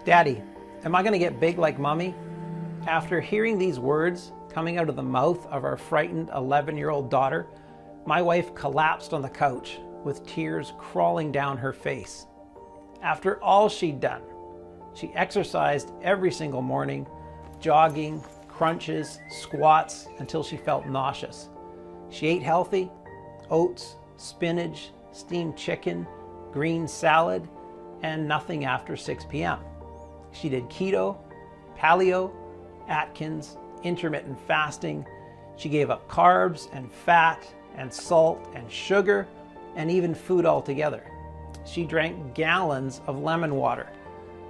Daddy, am I going to get big like Mommy? After hearing these words coming out of the mouth of our frightened 11-year-old daughter, my wife collapsed on the couch with tears crawling down her face. After all she'd done, she exercised every single morning, jogging, crunches, squats, until she felt nauseous. She ate healthy: oats, spinach, steamed chicken, green salad, and nothing after 6 p.m. She did keto, paleo, Atkins, intermittent fasting. She gave up carbs and fat and salt and sugar and even food altogether. She drank gallons of lemon water.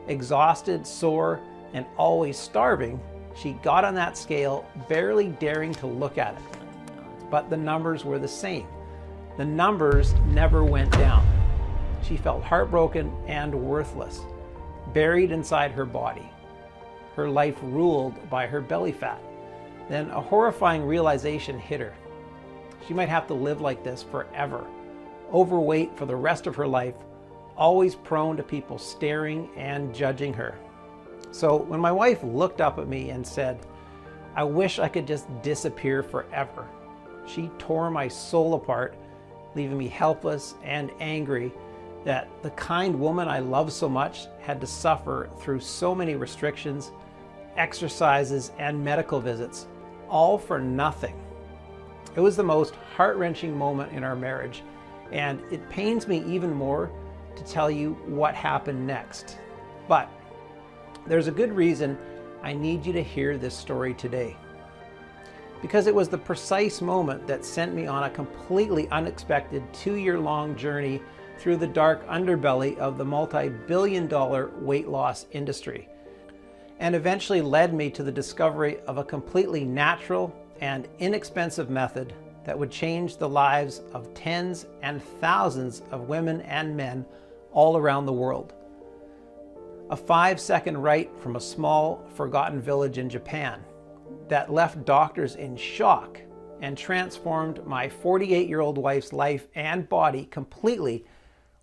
Exhausted, sore, and always starving, she got on that scale, barely daring to look at it. But the numbers were the same. The numbers never went down. She felt heartbroken and worthless, buried inside her body. Her life ruled by her belly fat. Then a horrifying realization hit her. She might have to live like this forever, overweight for the rest of her life, always prone to people staring and judging her. So when my wife looked up at me and said, "I wish I could just disappear forever," she tore my soul apart, leaving me helpless and angry that the kind woman I love so much had to suffer through so many restrictions, exercises, and medical visits, all for nothing. It was the most heart-wrenching moment in our marriage, and it pains me even more to tell you what happened next. But there's a good reason I need you to hear this story today. Because it was the precise moment that sent me on a completely unexpected 2-year-long journey through the dark underbelly of the multi-billion-dollar weight loss industry, and eventually led me to the discovery of a completely natural and inexpensive method that would change the lives of tens and thousands of women and men all around the world. A 5-second write from a small, forgotten village in Japan that left doctors in shock and transformed my 48-year-old wife's life and body completely,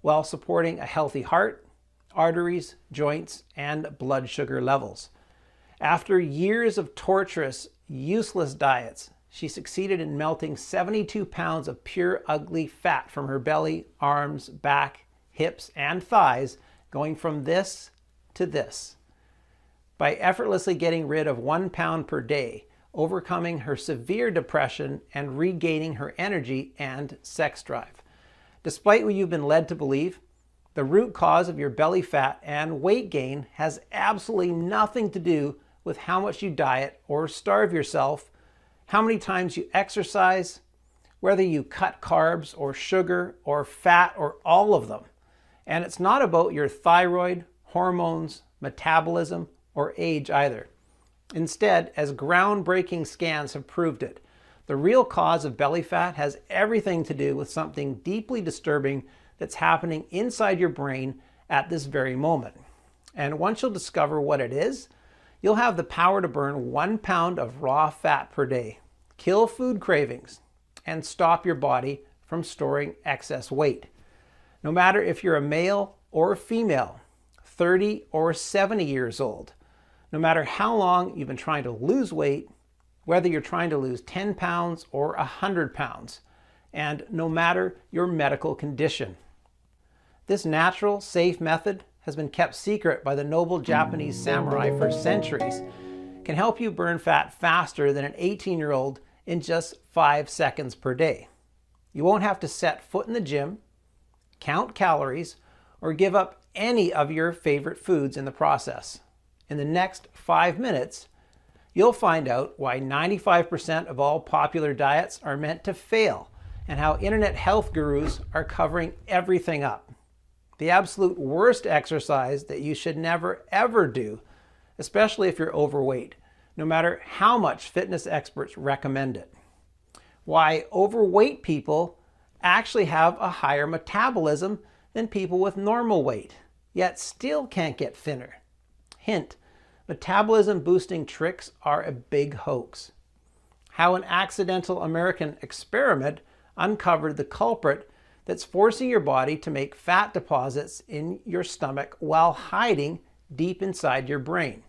while supporting a healthy heart, arteries, joints, and blood sugar levels. After years of torturous, useless diets, she succeeded in melting 72 pounds of pure ugly fat from her belly, arms, back, hips, and thighs, going from this to this. By effortlessly getting rid of 1 pound per day, overcoming her severe depression, and regaining her energy and sex drive. Despite what you've been led to believe, the root cause of your belly fat and weight gain has absolutely nothing to do with how much you diet or starve yourself, how many times you exercise, whether you cut carbs or sugar or fat or all of them. And it's not about your thyroid, hormones, metabolism, or age either. Instead, as groundbreaking scans have proved it, the real cause of belly fat has everything to do with something deeply disturbing that's happening inside your brain at this very moment. And once you'll discover what it is, you'll have the power to burn 1 pound of raw fat per day, kill food cravings, and stop your body from storing excess weight. No matter if you're a male or a female, 30 or 70 years old, no matter how long you've been trying to lose weight, whether you're trying to lose 10 pounds or 100 pounds, and no matter your medical condition. This natural, safe method has been kept secret by the noble Japanese samurai for centuries, can help you burn fat faster than an 18-year-old in just 5 seconds per day. You won't have to set foot in the gym, count calories, or give up any of your favorite foods in the process. In the next 5 minutes, you'll find out why 95% of all popular diets are meant to fail, and how internet health gurus are covering everything up. The absolute worst exercise that you should never ever do, especially if you're overweight, no matter how much fitness experts recommend it. Why overweight people actually have a higher metabolism than people with normal weight, yet still can't get thinner. Hint: metabolism boosting tricks are a big hoax. How an accidental American experiment uncovered the culprit that's forcing your body to make fat deposits in your stomach while hiding deep inside your brain.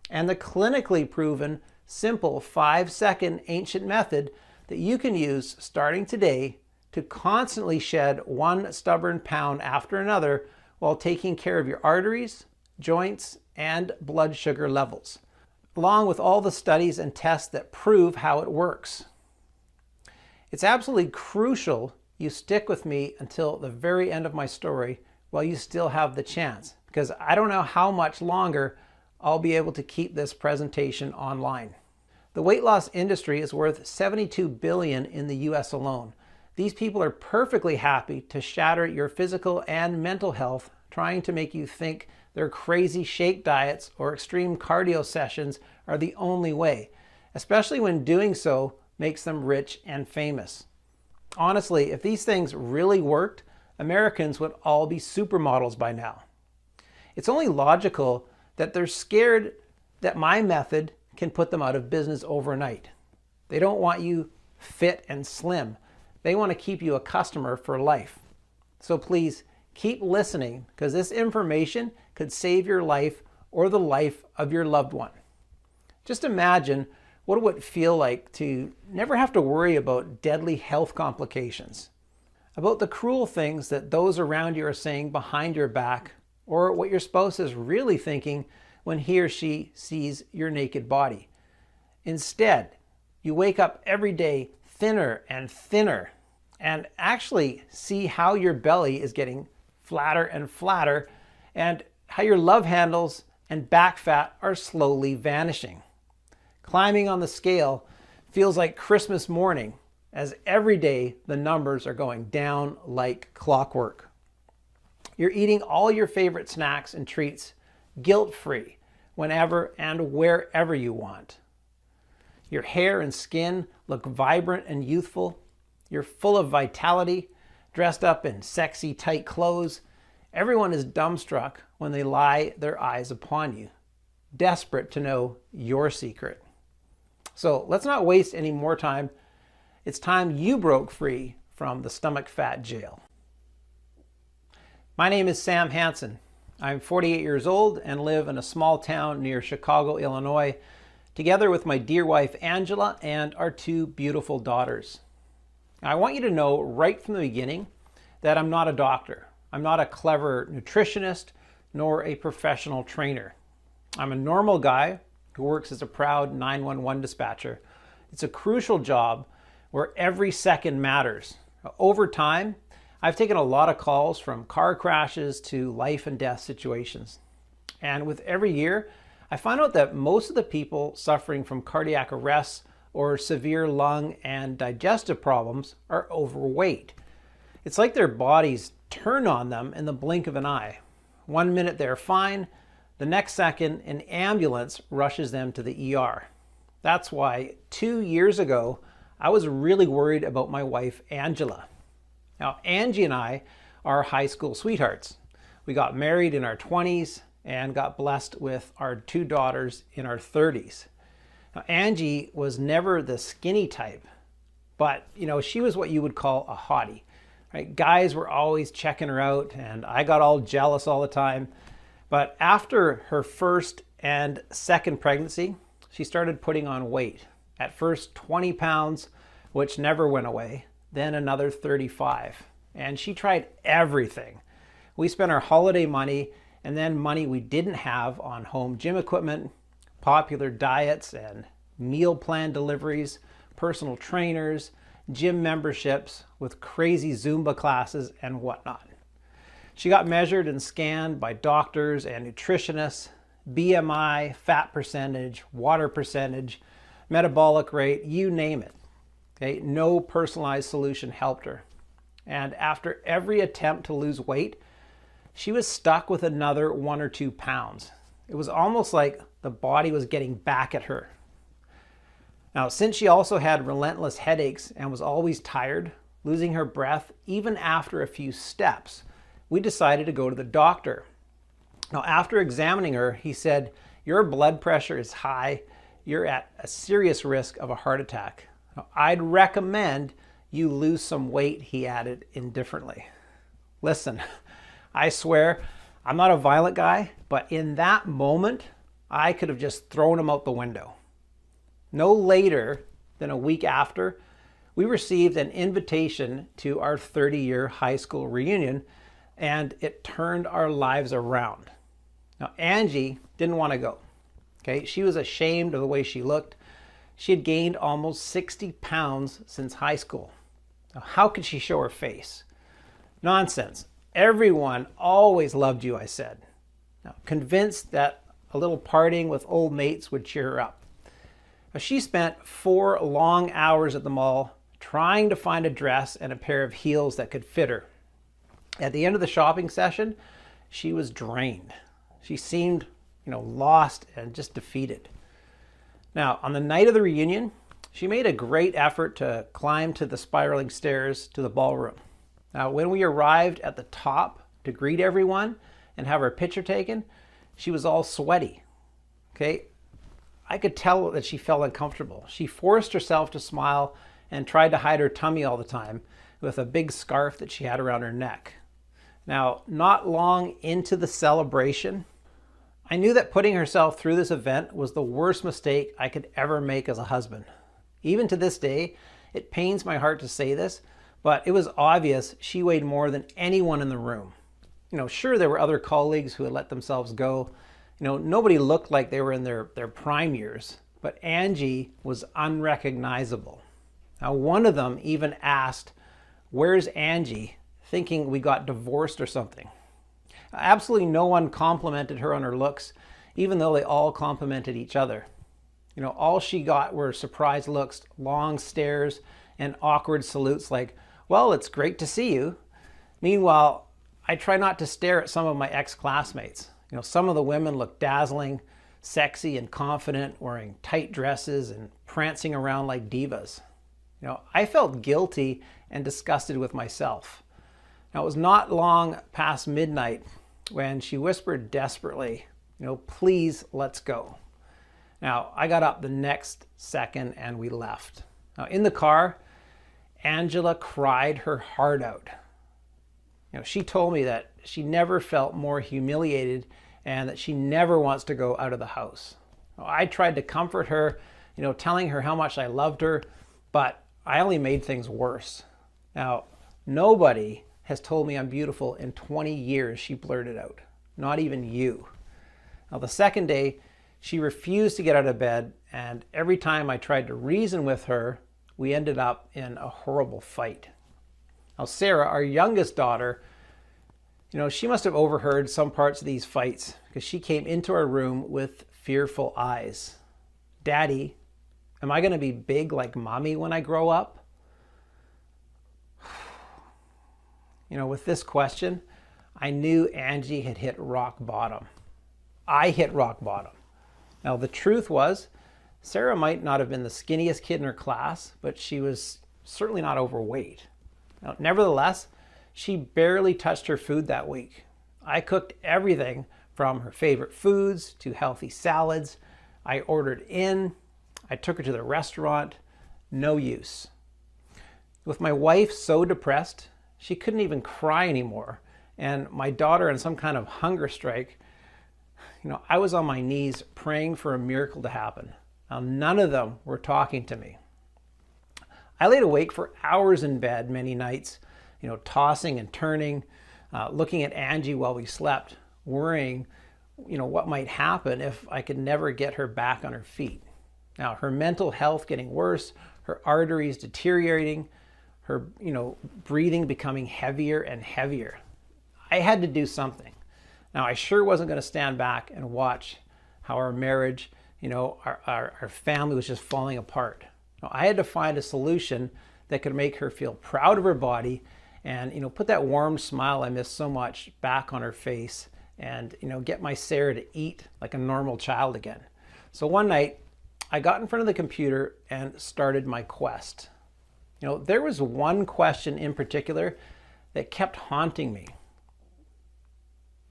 And the clinically proven, simple 5-second ancient method that you can use starting today to constantly shed one stubborn pound after another while taking care of your arteries, joints, and blood sugar levels, along with all the studies and tests that prove how it works. It's absolutely crucial you stick with me until the very end of my story while you still have the chance, because I don't know how much longer I'll be able to keep this presentation online. The weight loss industry is worth $72 billion in the US alone. These people are perfectly happy to shatter your physical and mental health, trying to make you think their crazy shake diets or extreme cardio sessions are the only way, especially when doing so makes them rich and famous. Honestly, if these things really worked, Americans would all be supermodels by now. It's only logical that they're scared that my method can put them out of business overnight. They don't want you fit and slim. They want to keep you a customer for life. So please keep listening, because this information could save your life or the life of your loved one. Just imagine what it would feel like to never have to worry about deadly health complications, about the cruel things that those around you are saying behind your back, or what your spouse is really thinking when he or she sees your naked body. Instead, you wake up every day thinner and thinner, and actually see how your belly is getting flatter and flatter, and how your love handles and back fat are slowly vanishing. Climbing on the scale feels like Christmas morning, as every day the numbers are going down like clockwork. You're eating all your favorite snacks and treats guilt-free whenever and wherever you want. Your hair and skin look vibrant and youthful. You're full of vitality, dressed up in sexy tight clothes. Everyone is dumbstruck when they lie their eyes upon you, desperate to know your secret. So let's not waste any more time. It's time you broke free from the stomach fat jail. My name is Sam Hansen. I'm 48 years old and live in a small town near Chicago, Illinois, together with my dear wife Angela and our two beautiful daughters. I want you to know right from the beginning that I'm not a doctor. I'm not a clever nutritionist nor a professional trainer. I'm a normal guy who works as a proud 911 dispatcher. It's a crucial job where every second matters. Over time, I've taken a lot of calls from car crashes to life and death situations. And with every year, I find out that most of the people suffering from cardiac arrests or severe lung and digestive problems are overweight. It's like their bodies turn on them in the blink of an eye. 1 minute they're fine, the next second an ambulance rushes them to the ER. That's why 2 years ago, I was really worried about my wife, Angela. Now, Angie and I are high school sweethearts. We got married in our 20s and got blessed with our two daughters in our 30s. Now, Angie was never the skinny type, but she was what you would call a hottie. Right? Guys were always checking her out, and I got all jealous all the time. But after her first and second pregnancy, she started putting on weight. At first 20 pounds, which never went away, then another 35. And she tried everything. We spent our holiday money and then money we didn't have on home gym equipment, popular diets and meal plan deliveries, personal trainers, gym memberships with crazy Zumba classes and whatnot. She got measured and scanned by doctors and nutritionists, BMI, fat percentage, water percentage, metabolic rate, you name it. Okay? No personalized solution helped her. And after every attempt to lose weight, she was stuck with another 1 or 2 pounds. It was almost like the body was getting back at her. Now, since she also had relentless headaches and was always tired, losing her breath even after a few steps, we decided to go to the doctor. Now, after examining her, he said, "Your blood pressure is high. You're at a serious risk of a heart attack. Now, I'd recommend you lose some weight," he added indifferently. Listen, I swear, I'm not a violent guy, but in that moment, I could have just thrown him out the window. No later than a week after, we received an invitation to our 30-year high school reunion, and it turned our lives around. Now, Angie didn't want to go. Okay, she was ashamed of the way she looked. She had gained almost 60 pounds since high school. Now, how could she show her face? Nonsense. Everyone always loved you, I said. Now, convinced that a little partying with old mates would cheer her up. Now, she spent 4 long hours at the mall trying to find a dress and a pair of heels that could fit her. At the end of the shopping session, she was drained. She seemed, lost and just defeated. Now, on the night of the reunion, she made a great effort to climb to the spiraling stairs to the ballroom. Now, when we arrived at the top to greet everyone and have her picture taken, she was all sweaty. Okay, I could tell that she felt uncomfortable. She forced herself to smile and tried to hide her tummy all the time with a big scarf that she had around her neck. Now, not long into the celebration, I knew that putting herself through this event was the worst mistake I could ever make as a husband. Even to this day, it pains my heart to say this, but it was obvious she weighed more than anyone in the room. Sure, there were other colleagues who had let themselves go. Nobody looked like they were in their prime years, but Angie was unrecognizable. Now, one of them even asked, "Where's Angie?" thinking we got divorced or something. Absolutely no one complimented her on her looks, even though they all complimented each other. All she got were surprised looks, long stares, and awkward salutes like, "Well, it's great to see you." Meanwhile, I try not to stare at some of my ex-classmates. Some of the women looked dazzling, sexy, and confident, wearing tight dresses and prancing around like divas. I felt guilty and disgusted with myself. Now, it was not long past midnight when she whispered desperately, "Please, let's go." Now, I got up the next second and we left. Now, in the car, Angela cried her heart out. She told me that she never felt more humiliated and that she never wants to go out of the house. I tried to comfort her, telling her how much I loved her, but I only made things worse. Now, nobody has told me I'm beautiful in 20 years, she blurted out. Not even you. Now, the second day, she refused to get out of bed, and every time I tried to reason with her, we ended up in a horrible fight. Now, Sarah, our youngest daughter, she must have overheard some parts of these fights because she came into our room with fearful eyes. "Daddy, am I going to be big like Mommy when I grow up?" With this question, I knew Angie had hit rock bottom. I hit rock bottom. Now, the truth was, Sarah might not have been the skinniest kid in her class, but she was certainly not overweight. Now, nevertheless, she barely touched her food that week. I cooked everything from her favorite foods to healthy salads. I ordered in. I took her to the restaurant. No use. With my wife so depressed, she couldn't even cry anymore. And my daughter on some kind of hunger strike, I was on my knees praying for a miracle to happen. Now, none of them were talking to me. I laid awake for hours in bed many nights, tossing and turning, looking at Angie while we slept, worrying, what might happen if I could never get her back on her feet. Now, her mental health getting worse, her arteries deteriorating, her, breathing becoming heavier and heavier. I had to do something. Now, I sure wasn't going to stand back and watch how our marriage, our family was just falling apart. Now, I had to find a solution that could make her feel proud of her body and, put that warm smile I missed so much back on her face and, get my Sarah to eat like a normal child again. So one night, I got in front of the computer and started my quest. There was one question in particular that kept haunting me.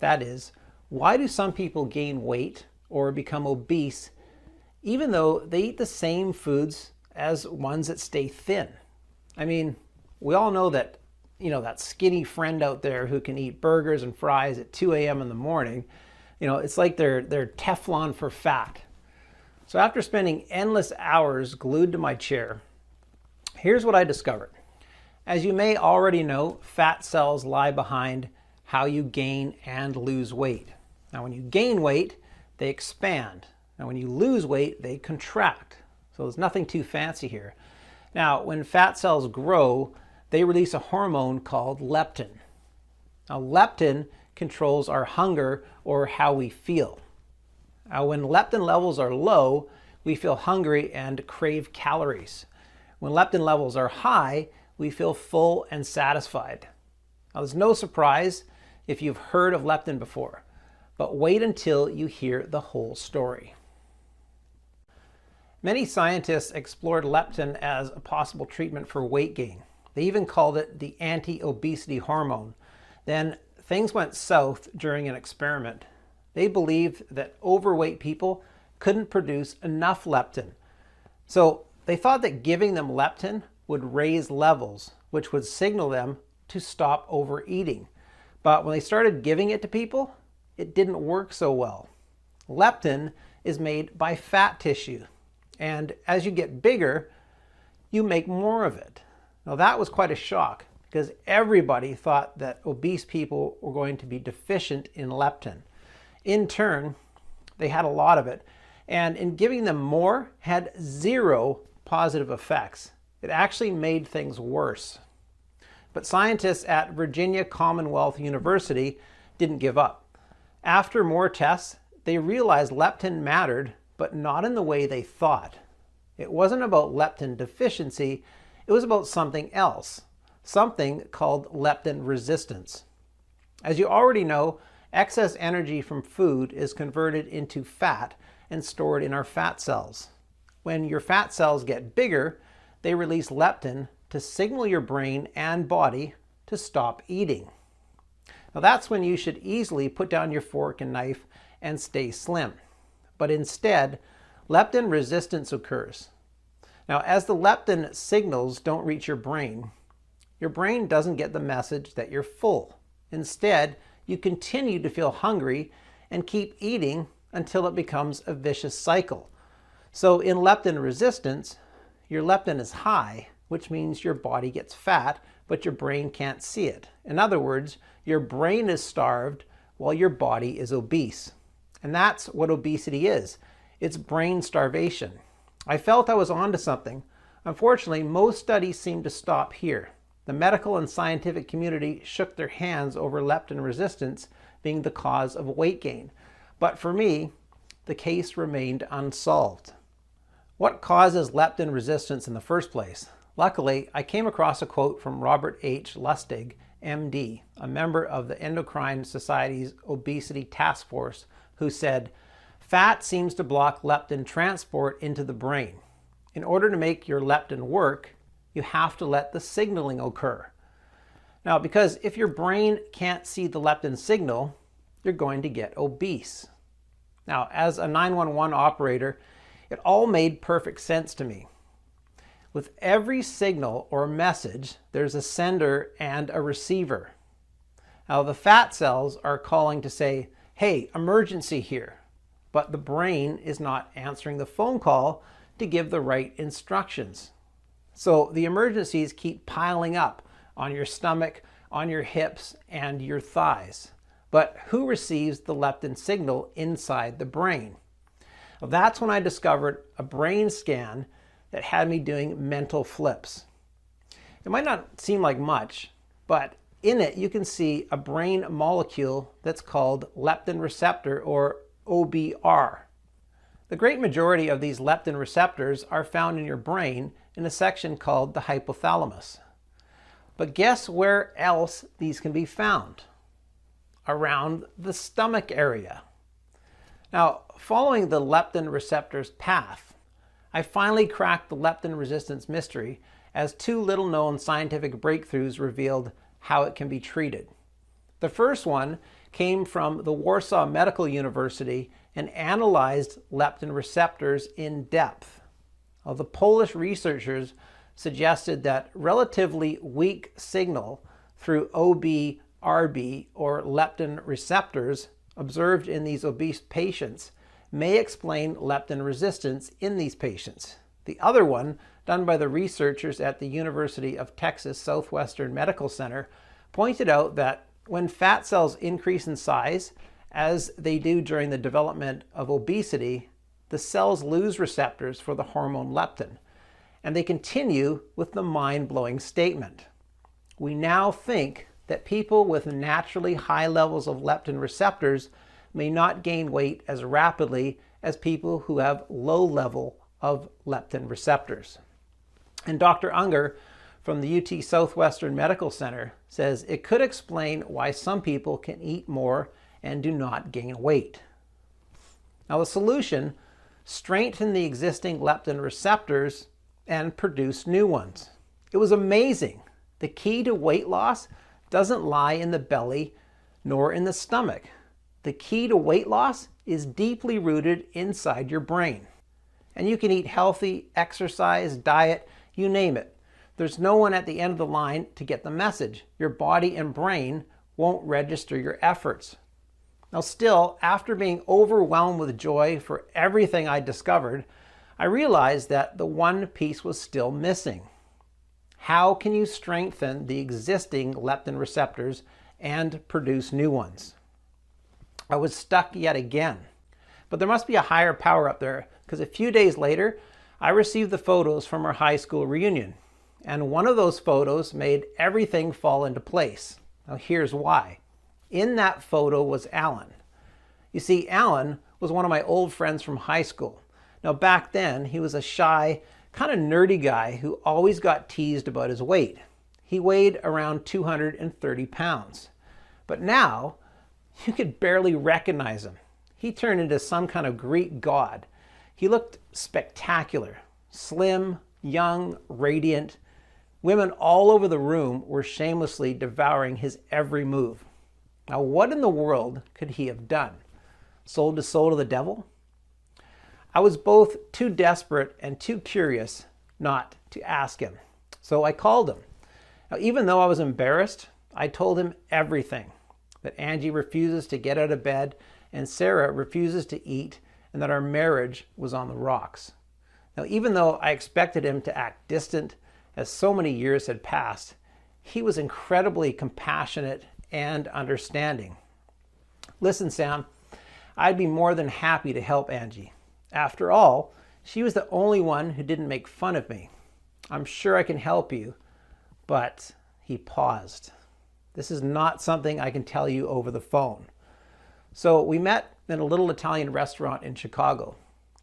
That is, why do some people gain weight or become obese even though they eat the same foods as ones that stay thin? I mean, we all know that that skinny friend out there who can eat burgers and fries at 2 a.m. in the morning. It's like they're Teflon for fat. So after spending endless hours glued to my chair, here's what I discovered. As you may already know, fat cells lie behind how you gain and lose weight. Now, when you gain weight, they expand. Now, when you lose weight, they contract. So there's nothing too fancy here. Now, when fat cells grow, they release a hormone called leptin. Now, leptin controls our hunger or how we feel. Now, when leptin levels are low, we feel hungry and crave calories. When leptin levels are high, we feel full and satisfied. Now, there's no surprise if you've heard of leptin before, but wait until you hear the whole story. Many scientists explored leptin as a possible treatment for weight gain. They even called it the anti-obesity hormone. Then things went south during an experiment. They believed that overweight people couldn't produce enough leptin. So they thought that giving them leptin would raise levels, which would signal them to stop overeating. But when they started giving it to people, it didn't work so well. Leptin is made by fat tissue, and as you get bigger, you make more of it. Now that was quite a shock because everybody thought that obese people were going to be deficient in leptin. In turn, they had a lot of it, and in giving them more had zero positive effects. It actually made things worse. But scientists at Virginia Commonwealth University didn't give up. After more tests, they realized leptin mattered, but not in the way they thought. It wasn't about leptin deficiency, it was about something else, something called leptin resistance. As you already know, excess energy from food is converted into fat and stored in our fat cells. When your fat cells get bigger, they release leptin to signal your brain and body to stop eating. Now that's when you should easily put down your fork and knife and stay slim. But instead, leptin resistance occurs. Now, as the leptin signals don't reach your brain doesn't get the message that you're full. Instead, you continue to feel hungry and keep eating until it becomes a vicious cycle. So in leptin resistance, your leptin is high, which means your body gets fat, but your brain can't see it. In other words, your brain is starved while your body is obese. And that's what obesity is. It's brain starvation. I felt I was onto something. Unfortunately, most studies seem to stop here. The medical and scientific community shook their hands over leptin resistance being the cause of weight gain. But for me, the case remained unsolved. What causes leptin resistance in the first place? Luckily, I came across a quote from Robert H. Lustig, MD, a member of the Endocrine Society's Obesity Task Force, who said, "Fat seems to block leptin transport into the brain. In order to make your leptin work, you have to let the signaling occur." Now, because if your brain can't see the leptin signal, you're going to get obese. Now, as a 911 operator, it all made perfect sense to me. With every signal or message, there's a sender and a receiver. Now, the fat cells are calling to say, "Hey, emergency here." But the brain is not answering the phone call to give the right instructions. So the emergencies keep piling up on your stomach, on your hips, and your thighs. But who receives the leptin signal inside the brain? Well, that's when I discovered a brain scan that had me doing mental flips. It might not seem like much, but in it you can see a brain molecule that's called leptin receptor, or OBR. The great majority of these leptin receptors are found in your brain in a section called the hypothalamus. But guess where else these can be found? Around the stomach area. Now, following the leptin receptor's path, I finally cracked the leptin resistance mystery as two little-known scientific breakthroughs revealed how it can be treated. The first one came from the Warsaw Medical University and analyzed leptin receptors in depth. Now, the Polish researchers suggested that relatively weak signal through OB/RB or leptin receptors observed in these obese patients may explain leptin resistance in these patients. The other one, done by the researchers at the University of Texas Southwestern Medical Center, pointed out that when fat cells increase in size, as they do during the development of obesity, the cells lose receptors for the hormone leptin, and they continue with the mind-blowing statement. We now think that people with naturally high levels of leptin receptors may not gain weight as rapidly as people who have low level of leptin receptors. And Dr. Unger from the UT Southwestern Medical Center says it could explain why some people can eat more and do not gain weight. Now the solution: strengthen the existing leptin receptors and produce new ones. It was amazing. The key to weight loss doesn't lie in the belly nor in the stomach. The key to weight loss is deeply rooted inside your brain. And you can eat healthy, exercise, diet, you name it. There's no one at the end of the line to get the message. Your body and brain won't register your efforts. Now still, after being overwhelmed with joy for everything I discovered, I realized that the one piece was still missing. How can you strengthen the existing leptin receptors and produce new ones? I was stuck yet again. But there must be a higher power up there, because a few days later, I received the photos from our high school reunion. And one of those photos made everything fall into place. Now here's why. In that photo was Alan. You see, Alan was one of my old friends from high school. Now back then, he was a shy, kind of nerdy guy who always got teased about his weight. He weighed around 230 pounds. But now, you could barely recognize him. He turned into some kind of Greek god. He looked spectacular, slim, young, radiant. Women all over the room were shamelessly devouring his every move. Now, what in the world could he have done? Sold his soul to the devil? I was both too desperate and too curious not to ask him. So I called him. Now, even though I was embarrassed, I told him everything. That Angie refuses to get out of bed and Sarah refuses to eat, and that our marriage was on the rocks. Now, even though I expected him to act distant, as so many years had passed, he was incredibly compassionate and understanding. Listen, Sam, I'd be more than happy to help Angie. After all, she was the only one who didn't make fun of me. I'm sure I can help you, but he paused. This is not something I can tell you over the phone. So we met in a little Italian restaurant in Chicago.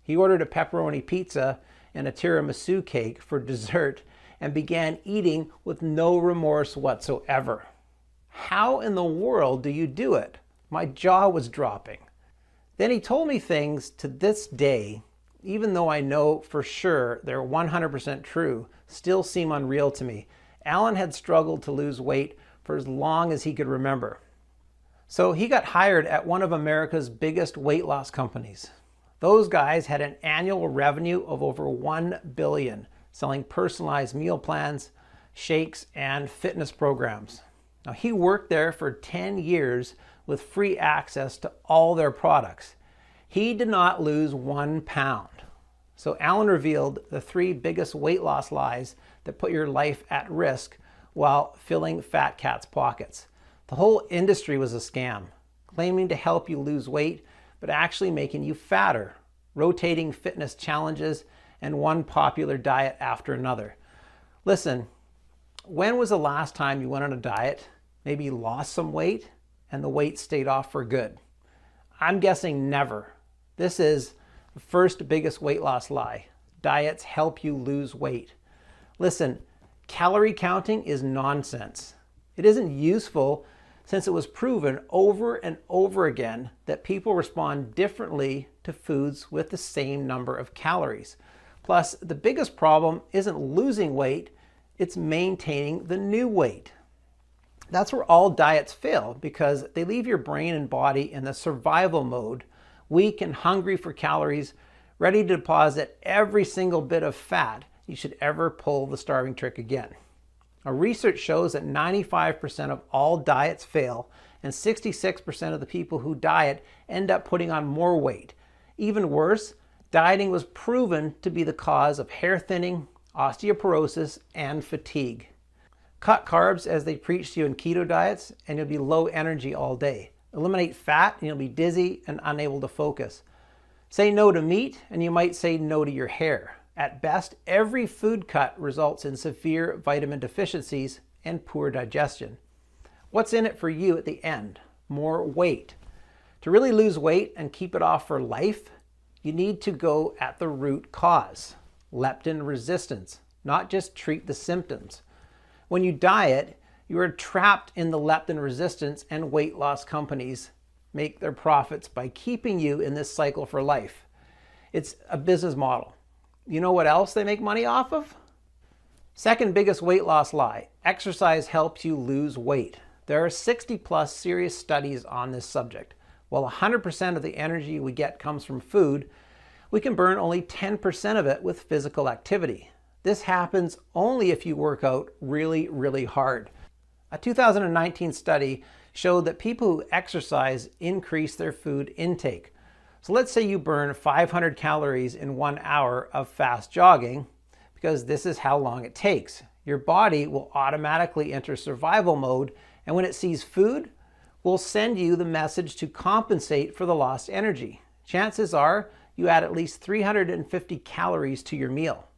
He ordered a pepperoni pizza and a tiramisu cake for dessert and began eating with no remorse whatsoever. How in the world do you do it? My jaw was dropping. Then he told me things to this day, even though I know for sure they're 100% true, still seem unreal to me. Alan had struggled to lose weight for as long as he could remember. So he got hired at one of America's biggest weight loss companies. Those guys had an annual revenue of over $1 billion, selling personalized meal plans, shakes, and fitness programs. Now, he worked there for 10 years with free access to all their products. He did not lose 1 pound. So Alan revealed the 3 biggest weight loss lies that put your life at risk while filling fat cats' pockets. The whole industry was a scam, claiming to help you lose weight, but actually making you fatter, rotating fitness challenges, and one popular diet after another. Listen, when was the last time you went on a diet, maybe you lost some weight, and the weight stayed off for good? I'm guessing never. This is the first biggest weight loss lie. Diets help you lose weight. Listen, calorie counting is nonsense. It isn't useful since it was proven over and over again that people respond differently to foods with the same number of calories. Plus, the biggest problem isn't losing weight, it's maintaining the new weight. That's where all diets fail, because they leave your brain and body in the survival mode, weak and hungry for calories, ready to deposit every single bit of fat you should ever pull the starving trick again. Now, research shows that 95% of all diets fail, and 66% of the people who diet end up putting on more weight. Even worse, dieting was proven to be the cause of hair thinning, osteoporosis, and fatigue. Cut carbs as they preach to you in keto diets, and you'll be low energy all day. Eliminate fat, and you'll be dizzy and unable to focus. Say no to meat, and you might say no to your hair. At best, every food cut results in severe vitamin deficiencies and poor digestion. What's in it for you at the end? More weight. To really lose weight and keep it off for life, you need to go at the root cause, leptin resistance, not just treat the symptoms. When you diet, you are trapped in the leptin resistance, and weight loss companies make their profits by keeping you in this cycle for life. It's a business model. You know what else they make money off of? Second biggest weight loss lie: exercise helps you lose weight. There are 60+ serious studies on this subject. While 100% of the energy we get comes from food, we can burn only 10% of it with physical activity. This happens only if you work out really, really hard. A 2019 study showed that people who exercise increase their food intake. So let's say you burn 500 calories in 1 hour of fast jogging, because this is how long it takes. Your body will automatically enter survival mode, and when it sees food, will send you the message to compensate for the lost energy. Chances are you add at least 350 calories to your meal.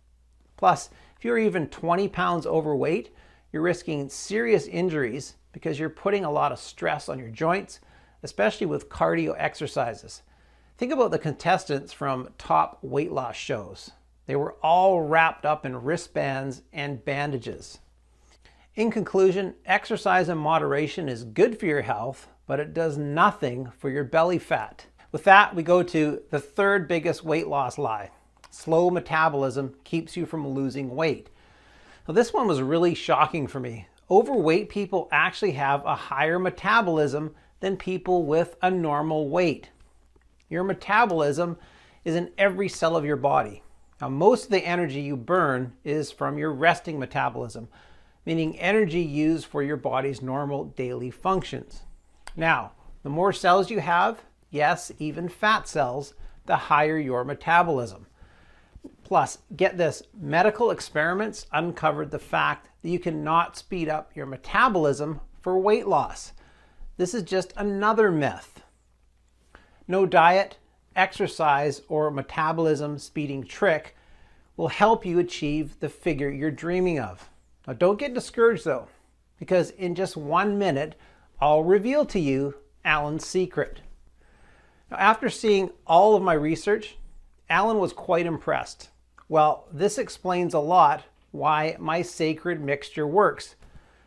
Plus, if you're even 20 pounds overweight, you're risking serious injuries because you're putting a lot of stress on your joints, especially with cardio exercises. Think about the contestants from top weight loss shows. They were all wrapped up in wristbands and bandages. In conclusion, exercise in moderation is good for your health, but it does nothing for your belly fat. With that, we go to the third biggest weight loss lie. Slow metabolism keeps you from losing weight. Now, this one was really shocking for me. Overweight people actually have a higher metabolism than people with a normal weight. Your metabolism is in every cell of your body. Now, most of the energy you burn is from your resting metabolism, meaning energy used for your body's normal daily functions. Now, the more cells you have, yes, even fat cells, the higher your metabolism. Plus, get this, medical experiments uncovered the fact that you cannot speed up your metabolism for weight loss. This is just another myth. No diet, exercise, or metabolism speeding trick will help you achieve the figure you're dreaming of. Now, don't get discouraged though, because in just 1 minute, I'll reveal to you Alan's secret. Now, after seeing all of my research, Alan was quite impressed. Well, this explains a lot why my sacred mixture works.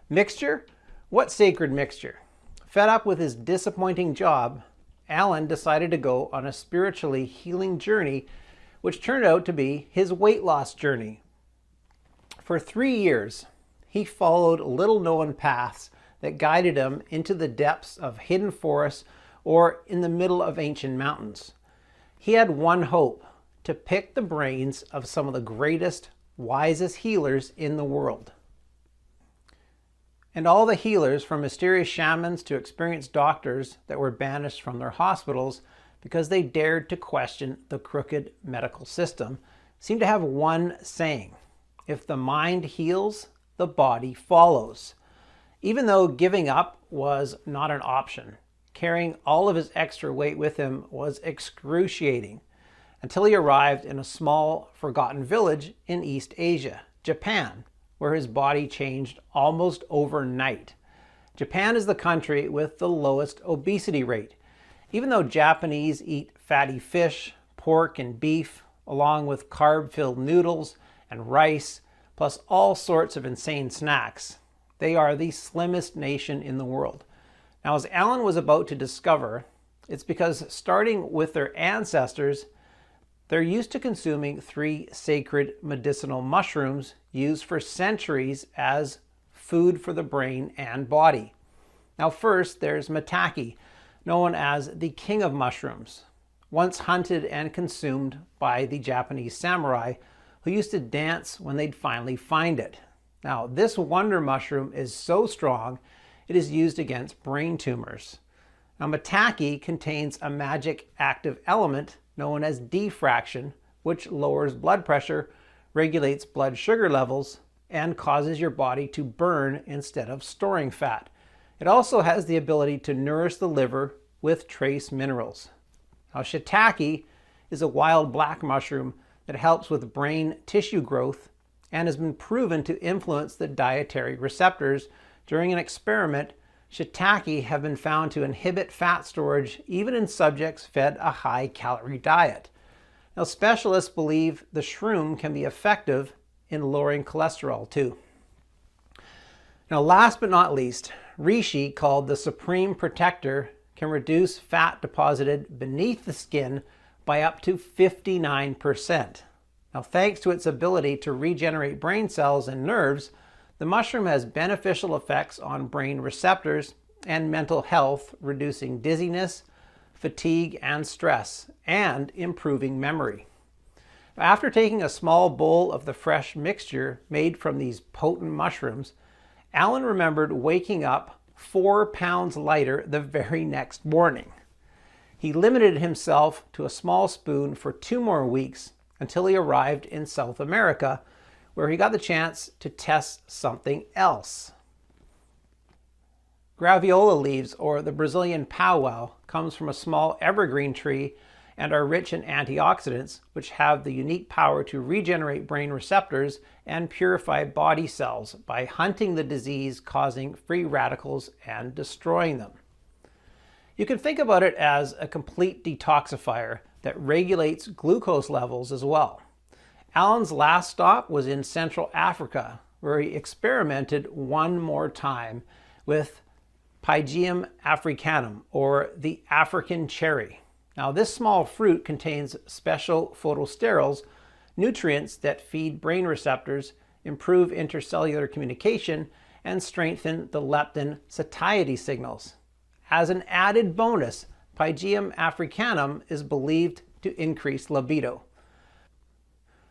Mixture? What sacred mixture? Fed up with his disappointing job, Alan decided to go on a spiritually healing journey, which turned out to be his weight loss journey. For 3 years, he followed little-known paths that guided him into the depths of hidden forests or in the middle of ancient mountains. He had one hope: to pick the brains of some of the greatest, wisest healers in the world. And all the healers, from mysterious shamans to experienced doctors that were banished from their hospitals because they dared to question the crooked medical system, seem to have one saying: if the mind heals, the body follows. Even though giving up was not an option, carrying all of his extra weight with him was excruciating, until he arrived in a small, forgotten village in East Asia, Japan, where his body changed almost overnight. Japan is the country with the lowest obesity rate. Even though Japanese eat fatty fish, pork, and beef, along with carb-filled noodles and rice, plus all sorts of insane snacks, they are the slimmest nation in the world. Now, as Alan was about to discover, it's because starting with their ancestors, they're used to consuming 3 sacred medicinal mushrooms used for centuries as food for the brain and body. Now, first, there's Maitake, known as the king of mushrooms, once hunted and consumed by the Japanese samurai who used to dance when they'd finally find it. Now, this wonder mushroom is so strong, it is used against brain tumors. Now, Maitake contains a magic active element known as diffraction, which lowers blood pressure, regulates blood sugar levels, and causes your body to burn instead of storing fat. It also has the ability to nourish the liver with trace minerals. Now, shiitake is a wild black mushroom that helps with brain tissue growth and has been proven to influence the dietary receptors. During an experiment, shiitake have been found to inhibit fat storage even in subjects fed a high-calorie diet. Now, specialists believe the shroom can be effective in lowering cholesterol too. Now, last but not least, reishi, called the supreme protector, can reduce fat deposited beneath the skin by up to 59%. Now, thanks to its ability to regenerate brain cells and nerves, the mushroom has beneficial effects on brain receptors and mental health, reducing dizziness, fatigue, and stress, and improving memory. After taking a small bowl of the fresh mixture made from these potent mushrooms, Alan remembered waking up 4 pounds lighter the very next morning. He limited himself to a small spoon for 2 more weeks until he arrived in South America, where he got the chance to test something else. Graviola leaves, or the Brazilian powwow, comes from a small evergreen tree and are rich in antioxidants, which have the unique power to regenerate brain receptors and purify body cells by hunting the disease-causing free radicals and destroying them. You can think about it as a complete detoxifier that regulates glucose levels as well. Alan's last stop was in Central Africa, where he experimented one more time with Pygeum africanum, or the African cherry. Now, this small fruit contains special phytosterols, nutrients that feed brain receptors, improve intercellular communication, and strengthen the leptin satiety signals. As an added bonus, Pygeum africanum is believed to increase libido.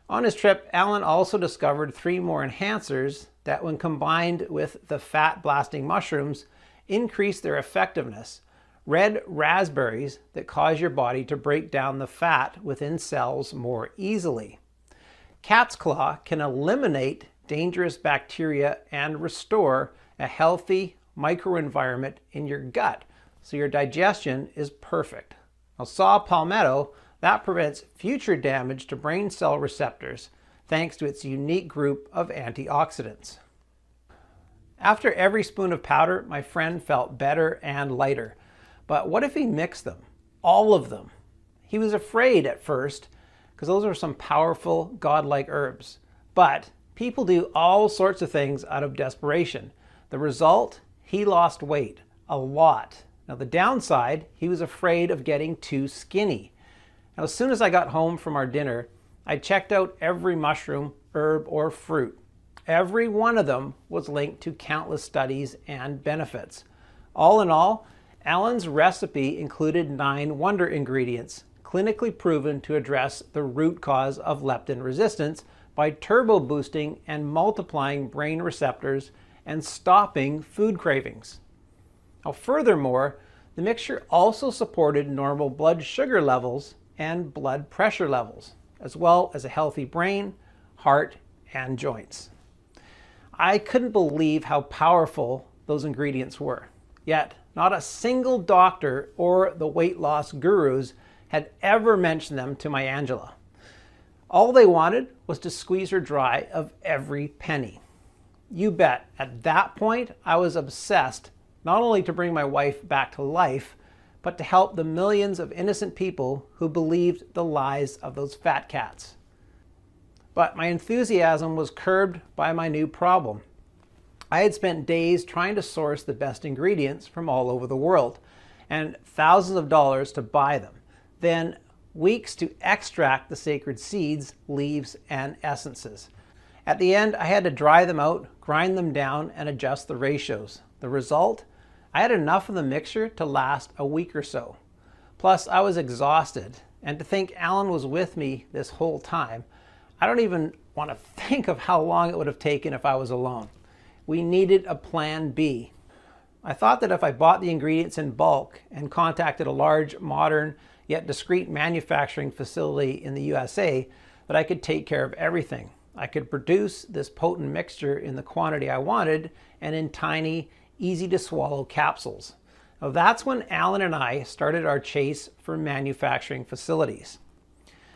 On his trip, Alan also discovered 3 more enhancers that, when combined with the fat-blasting mushrooms, increase their effectiveness. Red raspberries that cause your body to break down the fat within cells more easily. Cat's claw can eliminate dangerous bacteria and restore a healthy microenvironment in your gut, so your digestion is perfect. Now, saw palmetto, that prevents future damage to brain cell receptors thanks to its unique group of antioxidants. After every spoon of powder, my friend felt better and lighter. But what if he mixed them? All of them. He was afraid at first, because those are some powerful, godlike herbs. But people do all sorts of things out of desperation. The result? He lost weight. A lot. Now, the downside, he was afraid of getting too skinny. Now, as soon as I got home from our dinner, I checked out every mushroom, herb, or fruit. Every one of them was linked to countless studies and benefits. All in all, Alan's recipe included 9 wonder ingredients, clinically proven to address the root cause of leptin resistance by turbo boosting and multiplying brain receptors and stopping food cravings. Now, furthermore, the mixture also supported normal blood sugar levels and blood pressure levels, as well as a healthy brain, heart, and joints. I couldn't believe how powerful those ingredients were. Yet, not a single doctor or the weight loss gurus had ever mentioned them to my Angela. All they wanted was to squeeze her dry of every penny. You bet, at that point, I was obsessed not only to bring my wife back to life, but to help the millions of innocent people who believed the lies of those fat cats. But my enthusiasm was curbed by my new problem. I had spent days trying to source the best ingredients from all over the world, and thousands of dollars to buy them, then weeks to extract the sacred seeds, leaves, and essences. At the end, I had to dry them out, grind them down, and adjust the ratios. The result? I had enough of the mixture to last a week or so. Plus, I was exhausted, and to think Alan was with me this whole time, I don't even want to think of how long it would have taken if I was alone. We needed a plan B. I thought that if I bought the ingredients in bulk and contacted a large, modern, yet discreet manufacturing facility in the USA, that I could take care of everything. I could produce this potent mixture in the quantity I wanted and in tiny, easy to swallow capsules. Now that's when Alan and I started our chase for manufacturing facilities.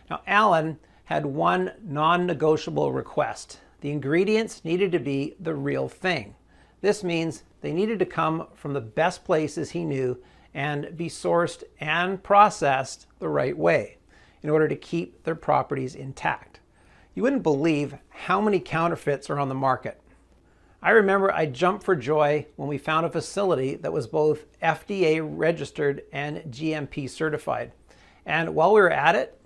Now Alan had one non-negotiable request. The ingredients needed to be the real thing. This means they needed to come from the best places he knew and be sourced and processed the right way in order to keep their properties intact. You wouldn't believe how many counterfeits are on the market. I remember I jumped for joy when we found a facility that was both FDA registered and GMP certified. And while we were at it,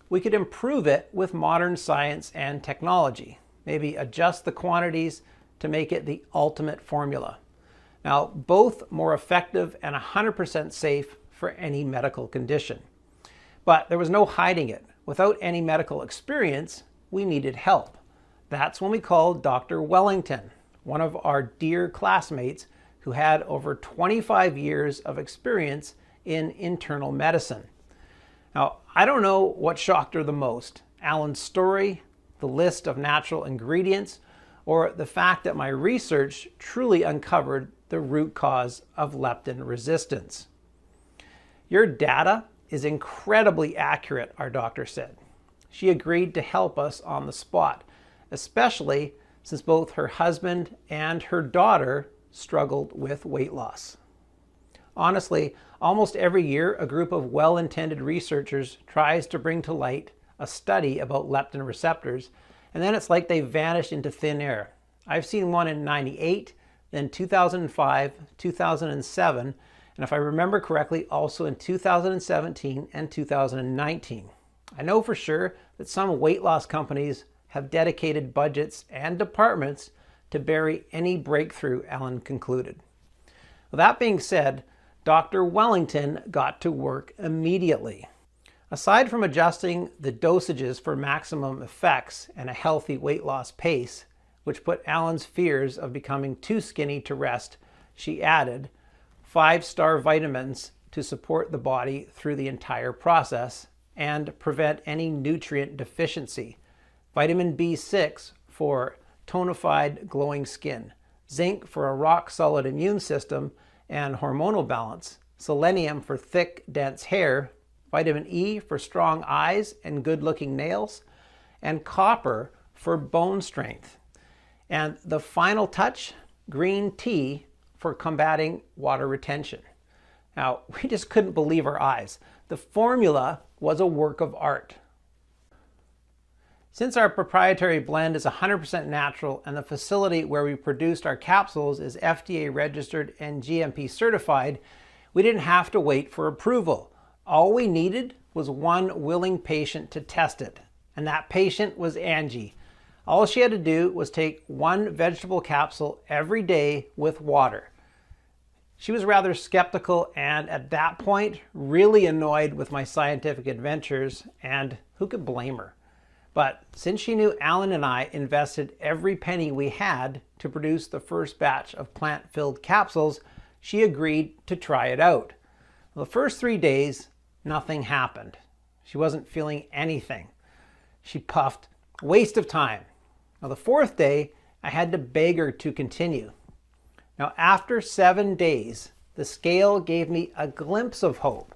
we could improve it with modern science and technology. Maybe adjust the quantities to make it the ultimate formula. Now, both more effective and 100% safe for any medical condition. But there was no hiding it. Without any medical experience, we needed help. That's when we called Dr. Wellington, one of our dear classmates who had over 25 years of experience in internal medicine. Now, I don't know what shocked her the most, Alan's story, the list of natural ingredients, or the fact that my research truly uncovered the root cause of leptin resistance. Your data is incredibly accurate, our doctor said. She agreed to help us on the spot, especially since both her husband and her daughter struggled with weight loss. Honestly, almost every year, a group of well-intended researchers tries to bring to light a study about leptin receptors, and then it's like they vanish into thin air. I've seen one in '98, then 2005, 2007, and if I remember correctly, also in 2017 and 2019. I know for sure that some weight loss companies have dedicated budgets and departments to bury any breakthrough, Alan concluded. Well, that being said, Dr. Wellington got to work immediately. Aside from adjusting the dosages for maximum effects and a healthy weight loss pace, which put Alan's fears of becoming too skinny to rest, she added 5-star vitamins to support the body through the entire process and prevent any nutrient deficiency. Vitamin B6 for tonified, glowing skin, zinc for a rock-solid immune system and hormonal balance, selenium for thick, dense hair, vitamin E for strong eyes and good-looking nails, and copper for bone strength. And the final touch, green tea for combating water retention. Now, we just couldn't believe our eyes. The formula was a work of art. Since our proprietary blend is 100% natural and the facility where we produced our capsules is FDA registered and GMP certified, we didn't have to wait for approval. All we needed was one willing patient to test it, and that patient was Angie. All she had to do was take one vegetable capsule every day with water. She was rather skeptical and at that point really annoyed with my scientific adventures, and who could blame her? But since she knew Alan and I invested every penny we had to produce the first batch of plant-filled capsules, she agreed to try it out. The first 3 days, nothing happened. She wasn't feeling anything. She puffed, waste of time. Now the 4th day, I had to beg her to continue. Now after 7 days, the scale gave me a glimpse of hope.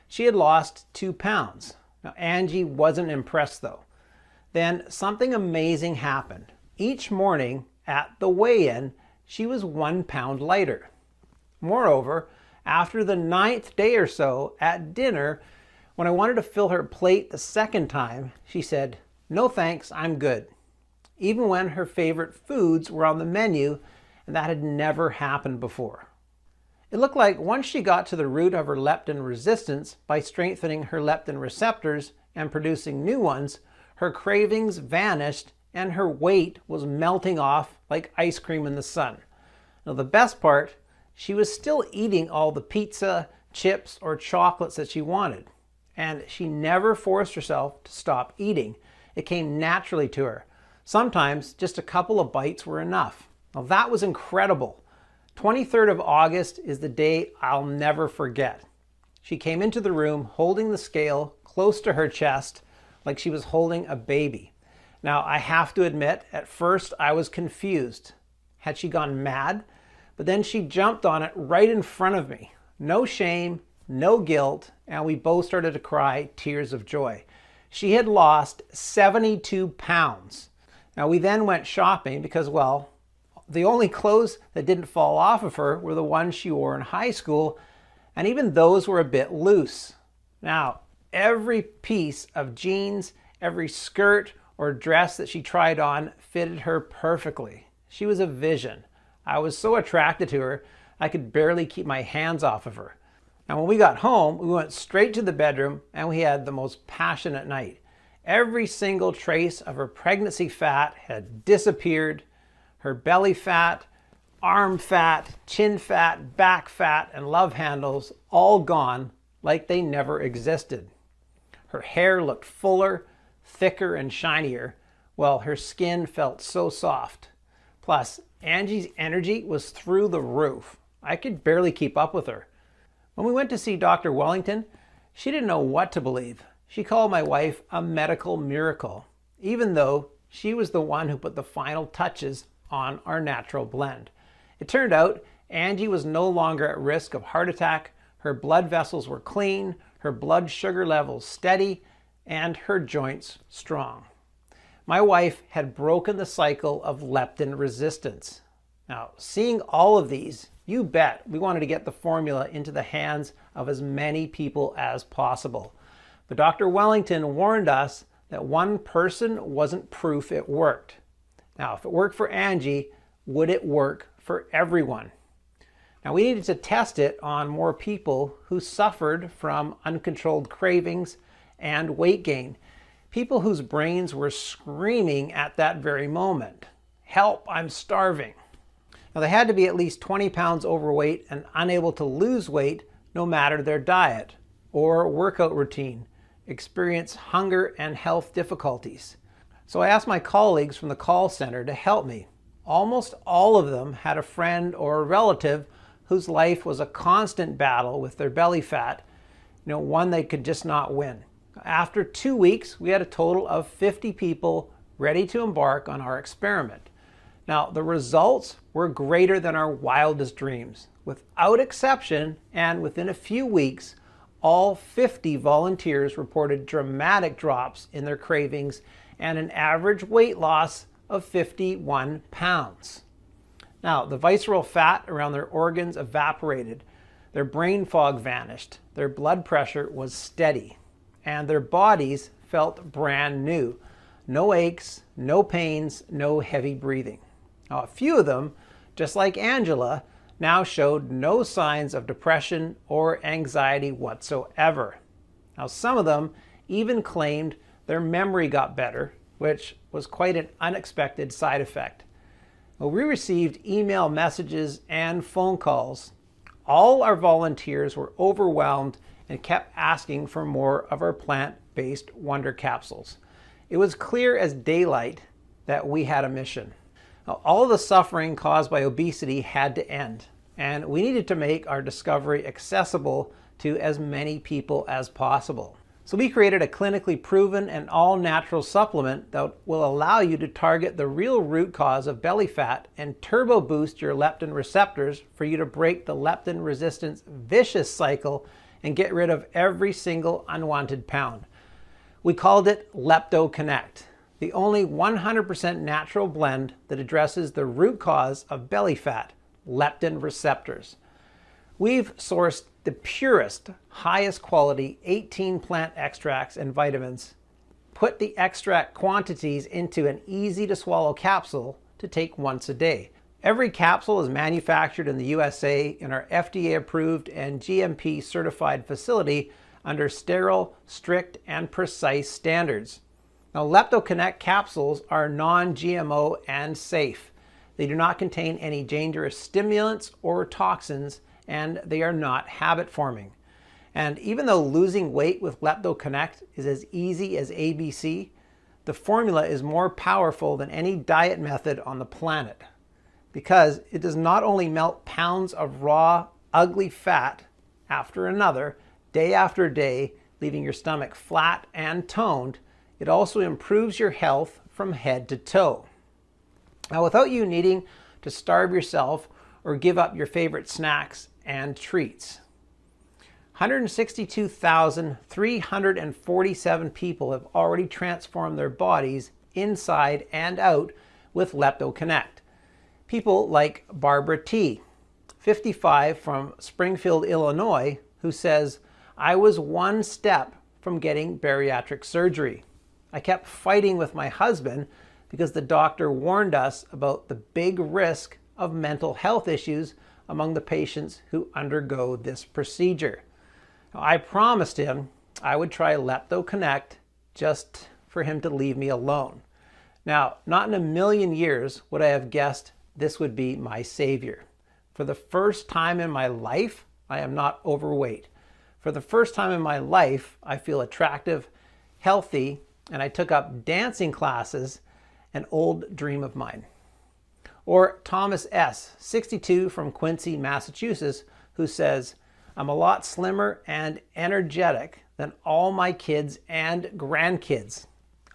She had lost 2 pounds. Now Angie wasn't impressed though. Then something amazing happened. Each morning at the weigh-in, she was 1 pound lighter. Moreover, after the 9th day or so at dinner, when I wanted to fill her plate the 2nd time, she said, "No thanks, I'm good." Even when her favorite foods were on the menu, and that had never happened before. It looked like once she got to the root of her leptin resistance by strengthening her leptin receptors and producing new ones, her cravings vanished and her weight was melting off like ice cream in the sun. Now the best part, she was still eating all the pizza, chips, or chocolates that she wanted. And she never forced herself to stop eating. It came naturally to her. Sometimes just a couple of bites were enough. Now that was incredible. 23rd of August is the day I'll never forget. She came into the room holding the scale close to her chest like she was holding a baby. Now I have to admit, at first I was confused. Had she gone mad? But then she jumped on it right in front of me. No shame, no guilt, and we both started to cry tears of joy. She had lost 72 pounds. Now we then went shopping because, well, the only clothes that didn't fall off of her were the ones she wore in high school, and even those were a bit loose. Now, every piece of jeans, every skirt or dress that she tried on fitted her perfectly. She was a vision. I was so attracted to her, I could barely keep my hands off of her. Now when we got home, we went straight to the bedroom and we had the most passionate night. Every single trace of her pregnancy fat had disappeared. Her belly fat, arm fat, chin fat, back fat, and love handles all gone like they never existed. Her hair looked fuller, thicker, and shinier, while her skin felt so soft. Plus, Angie's energy was through the roof. I could barely keep up with her. When we went to see Dr. Wellington, she didn't know what to believe. She called my wife a medical miracle, even though she was the one who put the final touches on our natural blend. It turned out Angie was no longer at risk of heart attack, her blood vessels were clean, her blood sugar levels steady, and her joints strong. My wife had broken the cycle of leptin resistance. Now, seeing all of these, you bet we wanted to get the formula into the hands of as many people as possible. But Dr. Wellington warned us that one person wasn't proof it worked. Now, if it worked for Angie, would it work for everyone? Now, we needed to test it on more people who suffered from uncontrolled cravings and weight gain. People whose brains were screaming at that very moment, "Help, I'm starving." Now, they had to be at least 20 pounds overweight and unable to lose weight no matter their diet or workout routine, experience hunger and health difficulties. So I asked my colleagues from the call center to help me. Almost all of them had a friend or a relative whose life was a constant battle with their belly fat, one they could just not win. After 2 weeks, we had a total of 50 people ready to embark on our experiment. Now, the results were greater than our wildest dreams. Without exception, and within a few weeks, all 50 volunteers reported dramatic drops in their cravings and an average weight loss of 51 pounds. Now, the visceral fat around their organs evaporated, their brain fog vanished, their blood pressure was steady, and their bodies felt brand new. No aches, no pains, no heavy breathing. Now, a few of them, just like Angela, now showed no signs of depression or anxiety whatsoever. Now, some of them even claimed their memory got better, which was quite an unexpected side effect. Well, we received email messages and phone calls. All our volunteers were overwhelmed and kept asking for more of our plant-based Wonder Capsules. It was clear as daylight that we had a mission. Now, all of the suffering caused by obesity had to end, and we needed to make our discovery accessible to as many people as possible. So we created a clinically proven and all-natural supplement that will allow you to target the real root cause of belly fat and turbo boost your leptin receptors for you to break the leptin resistance vicious cycle and get rid of every single unwanted pound. We called it LeptoConnect, the only 100% natural blend that addresses the root cause of belly fat, leptin receptors. We've sourced the purest, highest quality 18 plant extracts and vitamins, put the extract quantities into an easy to swallow capsule to take once a day. Every capsule is manufactured in the USA in our FDA approved and GMP certified facility under sterile, strict, and precise standards. Now, LeptoConnect capsules are non-GMO and safe. They do not contain any dangerous stimulants or toxins, and they are not habit forming. And even though losing weight with LeptoConnect is as easy as ABC, The formula is more powerful than any diet method on the planet because it does not only melt pounds of raw, ugly fat after another, day after day, leaving your stomach flat and toned, it also improves your health from head to toe. Now, without you needing to starve yourself or give up your favorite snacks and treats. 162,347 people have already transformed their bodies inside and out with LeptoConnect. People like Barbara T., 55, from Springfield, Illinois, who says, "I was one step from getting bariatric surgery. I kept fighting with my husband because the doctor warned us about the big risk of mental health issues among the patients who undergo this procedure. I promised him I would try LeptoConnect just for him to leave me alone. Now, not in a million years would I have guessed this would be my savior. For the first time in my life, I am not overweight. For the first time in my life, I feel attractive, healthy, and I took up dancing classes, an old dream of mine." Or Thomas S., 62, from Quincy, Massachusetts, who says, "I'm a lot slimmer and energetic than all my kids and grandkids.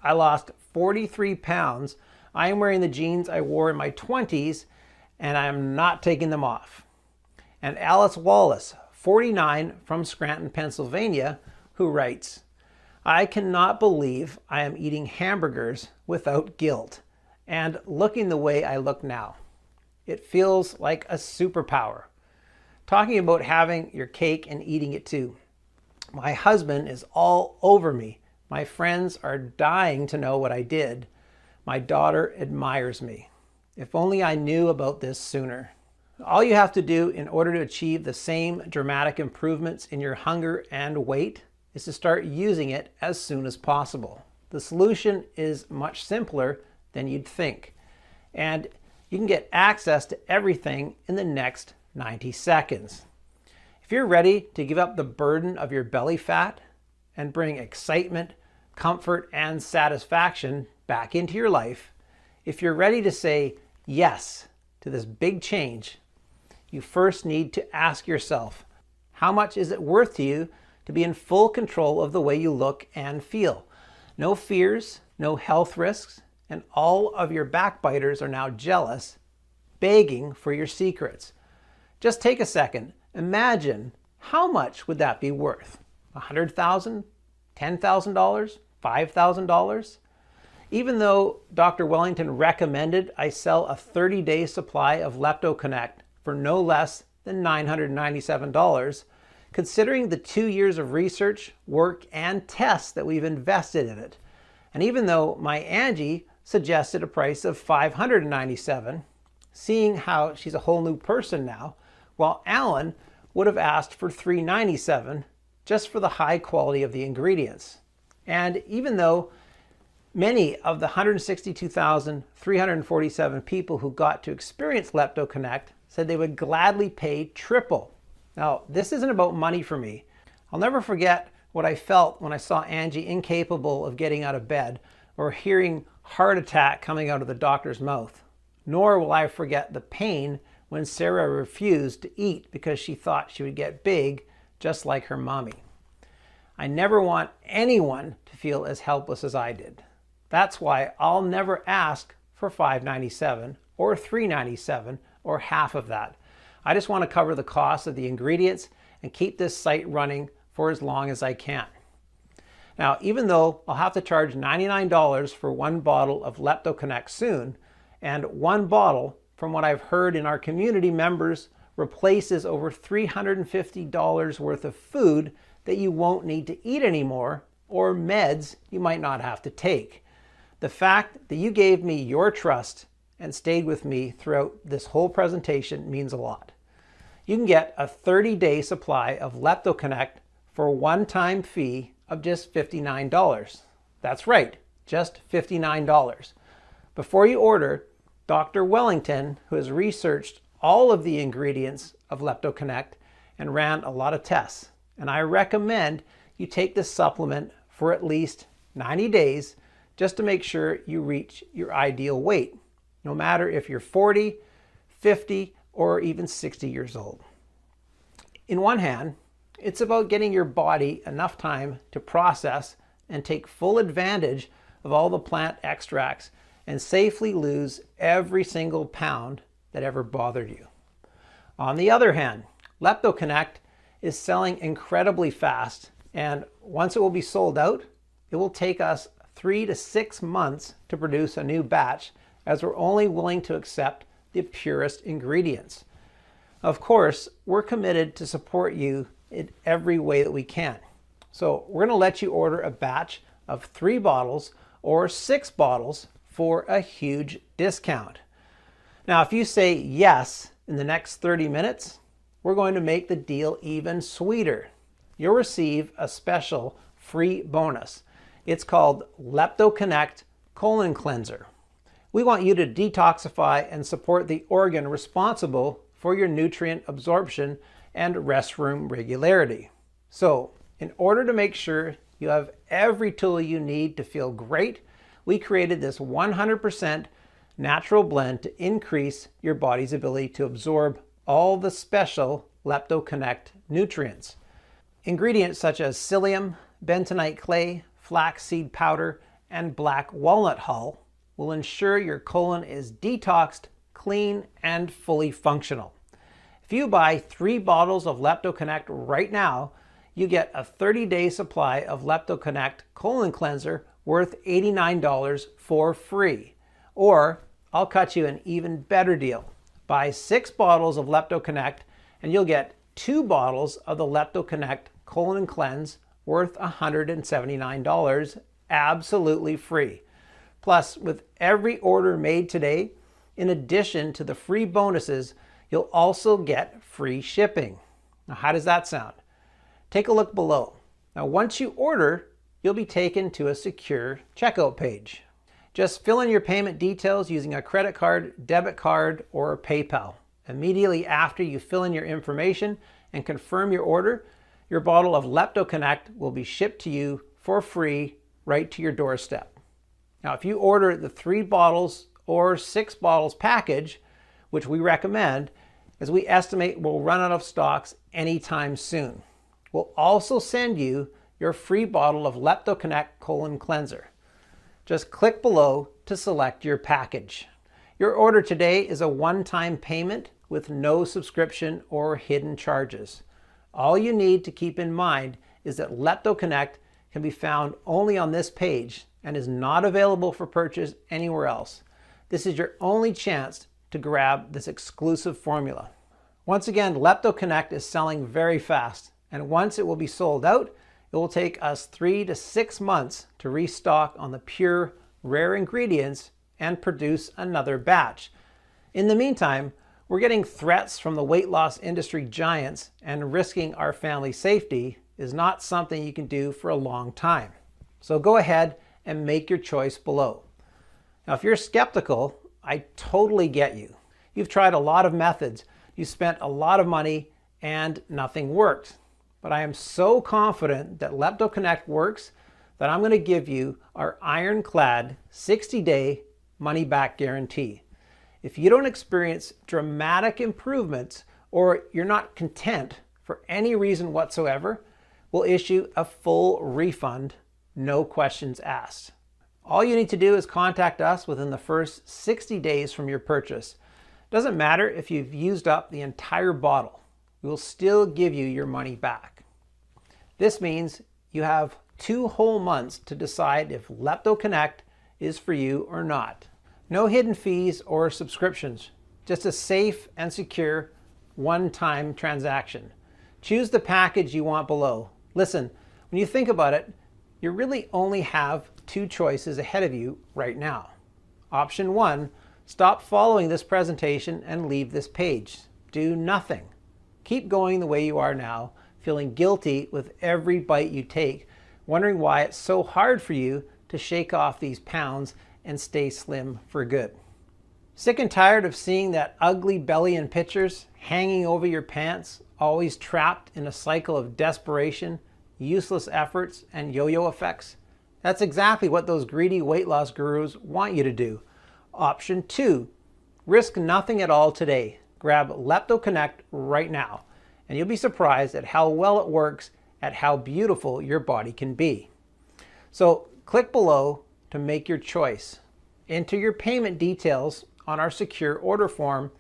I lost 43 pounds. I am wearing the jeans I wore in my 20s, and I am not taking them off." And Alice Wallace, 49, from Scranton, Pennsylvania, who writes, "I cannot believe I am eating hamburgers without guilt and looking the way I look now. It feels like a superpower." Talking about having your cake and eating it too. "My husband is all over me. My friends are dying to know what I did. My daughter admires me. If only I knew about this sooner." All you have to do in order to achieve the same dramatic improvements in your hunger and weight is to start using it as soon as possible. The solution is much simpler than you'd think, and you can get access to everything in the next 90 seconds. If you're ready to give up the burden of your belly fat and bring excitement, comfort, and satisfaction back into your life, if you're ready to say yes to this big change, you first need to ask yourself, how much is it worth to you to be in full control of the way you look and feel? No fears, no health risks, and all of your backbiters are now jealous, begging for your secrets. Just take a second. Imagine, how much would that be worth? $100,000? $10,000? $5,000? Even though Dr. Wellington recommended I sell a 30-day supply of LeptoConnect for no less than $997, considering the 2 years of research, work, and tests that we've invested in it, and even though my Angie suggested a price of $597, seeing how she's a whole new person now, while Alan would have asked for $397 just for the high quality of the ingredients. And even though many of the 162,347 people who got to experience LeptoConnect said they would gladly pay triple. Now, this isn't about money for me. I'll never forget what I felt when I saw Angie incapable of getting out of bed or hearing heart attack coming out of the doctor's mouth. Nor will I forget the pain when Sarah refused to eat because she thought she would get big just like her mommy. I never want anyone to feel as helpless as I did. That's why I'll never ask for $597 or $397 or half of that. I just want to cover the cost of the ingredients and keep this site running for as long as I can. Now, even though I'll have to charge $99 for one bottle of LeptoConnect soon, and one bottle, from what I've heard in our community members, replaces over $350 worth of food that you won't need to eat anymore, or meds you might not have to take. The fact that you gave me your trust and stayed with me throughout this whole presentation means a lot. You can get a 30-day supply of LeptoConnect for a one-time fee of just $59. That's right, just $59. Before you order, Dr. Wellington, who has researched all of the ingredients of LeptoConnect and ran a lot of tests, and I recommend you take this supplement for at least 90 days just to make sure you reach your ideal weight, no matter if you're 40, 50, or even 60 years old. In one hand, it's about getting your body enough time to process and take full advantage of all the plant extracts and safely lose every single pound that ever bothered you. On the other hand, LeptoConnect is selling incredibly fast, and once it will be sold out, it will take us 3 to 6 months to produce a new batch, as we're only willing to accept the purest ingredients. Of course, we're committed to support you in every way that we can. So we're going to let you order a batch of 3 bottles or 6 bottles for a huge discount. Now, if you say yes in the next 30 minutes, we're going to make the deal even sweeter. You'll receive a special free bonus. It's called LeptoConnect Colon Cleanser. We want you to detoxify and support the organ responsible for your nutrient absorption and restroom regularity. So, in order to make sure you have every tool you need to feel great, we created this 100% natural blend to increase your body's ability to absorb all the special LeptoConnect nutrients. Ingredients such as psyllium, bentonite clay, flaxseed powder, and black walnut hull will ensure your colon is detoxed, clean, and fully functional. If you buy 3 bottles of LeptoConnect right now, you get a 30-day supply of LeptoConnect Colon Cleanser worth $89 for free. Or I'll cut you an even better deal. Buy 6 bottles of LeptoConnect and you'll get 2 bottles of the LeptoConnect Colon Cleanse worth $179 absolutely free. Plus, with every order made today, in addition to the free bonuses, you'll also get free shipping. Now, how does that sound? Take a look below. Now, once you order, you'll be taken to a secure checkout page. Just fill in your payment details using a credit card, debit card, or PayPal. Immediately after you fill in your information and confirm your order, your bottle of LeptoConnect will be shipped to you for free right to your doorstep. Now, if you order the 3 bottles or 6 bottles package, which we recommend, as we estimate we'll run out of stocks anytime soon, we'll also send you your free bottle of LeptoConnect Colon Cleanser. Just click below to select your package. Your order today is a one-time payment with no subscription or hidden charges. All you need to keep in mind is that LeptoConnect can be found only on this page and is not available for purchase anywhere else. This is your only chance to grab this exclusive formula. Once again, LeptoConnect is selling very fast, and once it will be sold out, it will take us 3 to 6 months to restock on the pure, rare ingredients and produce another batch. In the meantime, we're getting threats from the weight loss industry giants, and risking our family safety is not something you can do for a long time. So go ahead and make your choice below. Now, if you're skeptical, I totally get you. You've tried a lot of methods, you spent a lot of money, and nothing worked. But I am so confident that LeptoConnect works that I'm going to give you our ironclad 60-day money-back guarantee. If you don't experience dramatic improvements or you're not content for any reason whatsoever, we'll issue a full refund, no questions asked. All you need to do is contact us within the first 60 days from your purchase. Doesn't matter if you've used up the entire bottle, we will still give you your money back. This means you have 2 whole months to decide if LeptoConnect is for you or not. No hidden fees or subscriptions, just a safe and secure one-time transaction. Choose the package you want below. Listen, when you think about it, you really only have 2 choices ahead of you right now. Option 1, stop following this presentation and leave this page. Do nothing. Keep going the way you are now, feeling guilty with every bite you take, wondering why it's so hard for you to shake off these pounds and stay slim for good. Sick and tired of seeing that ugly belly in pictures, hanging over your pants, always trapped in a cycle of desperation, useless efforts, and yo-yo effects? That's exactly what those greedy weight loss gurus want you to do. Option 2, risk nothing at all today. Grab LeptoConnect right now, and you'll be surprised at how well it works, at how beautiful your body can be. So click below to make your choice. Enter your payment details on our secure order form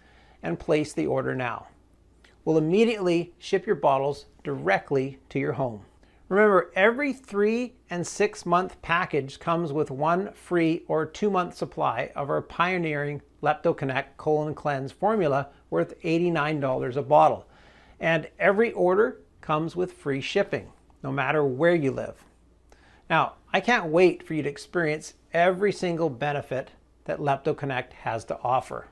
and place the order now. We'll immediately ship your bottles directly to your home. Remember, every 3 and 6 month package comes with 1 free or 2 month supply of our pioneering LeptoConnect Colon Cleanse formula worth $89 a bottle. And every order comes with free shipping, no matter where you live. Now, I can't wait for you to experience every single benefit that LeptoConnect has to offer.